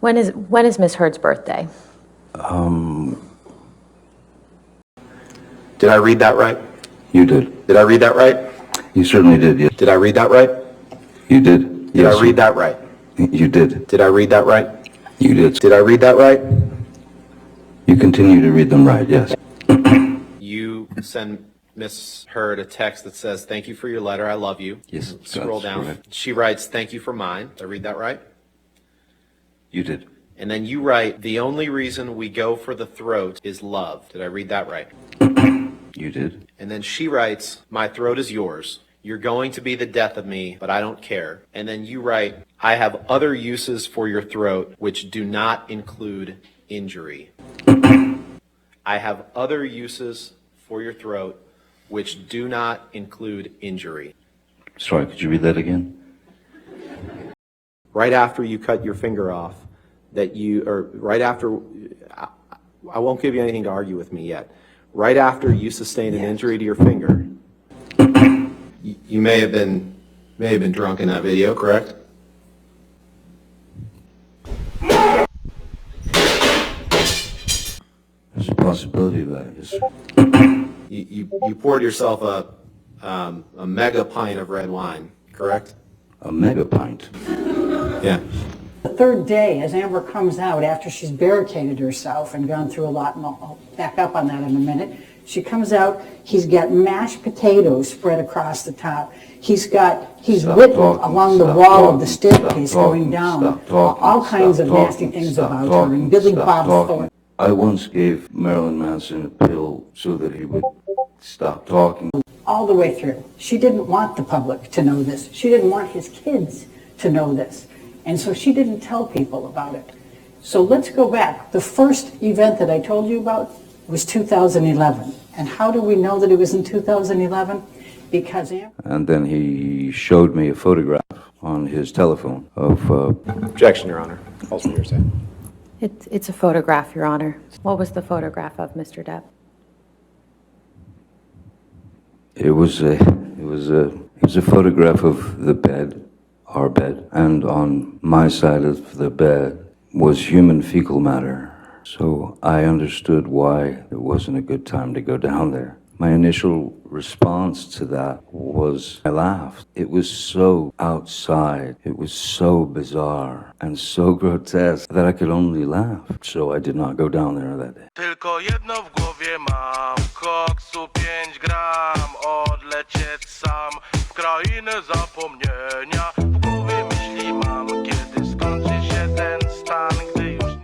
When is Miss Heard's birthday? Did I read that right? You did. Did I read that right? You certainly did, yes. Did I read that right? You did. Did I read that right? You did. Did I read that right? You did. Did I read that right? You continue to read them right, yes. You send Miss Heard a text that says, "Thank you for your letter. I love you." Yes, Scroll that's down. correct. She writes, "Thank you for mine." Did I read that right? You did. And then you write, "The only reason we go for the throat is love." Did I read that right? You did. And then she writes, "My throat is yours. You're going to be the death of me, but I don't care." And then you write, "I have other uses for your throat which do not include injury." I have other uses for your throat which do not include injury. Sorry, could you read that again? Right after you cut your finger off, right after, I won't give you anything to argue with me yet. Right after you sustained an injury to your finger, you may have been drunk in that video, correct? There's a possibility of that, yes. You poured yourself a mega pint of red wine, correct? A mega pint. Yeah. The third day, as Amber comes out after she's barricaded herself and gone through a lot, and I'll back up on that in a minute, she comes out, he's got mashed potatoes spread across the top. He's written along the wall of the staircase going down all kinds of nasty things about her, and Billy Bob Thornton. I once gave Marilyn Manson a pill so that he would stop talking. All the way through. She didn't want the public to know this. She didn't want his kids to know this. And so she didn't tell people about it. So let's go back. The first event that I told you about was 2011. And how do we know that it was in 2011? Because And then he showed me a photograph on his telephone of... Objection, Your Honor. Also hearsay. It's a photograph, Your Honor. What was the photograph of, Mr. Depp? It was a photograph of the bed, our bed, and on my side of the bed was human fecal matter. So I understood why it wasn't a good time to go down there. My initial response to that was I laughed. It was so outside, it was so bizarre and so grotesque that I could only laugh. So I did not go down there that day. Tylko jedno w głowie mam, koksu 5 gram, odlecieć sam w krainę zapomnienia.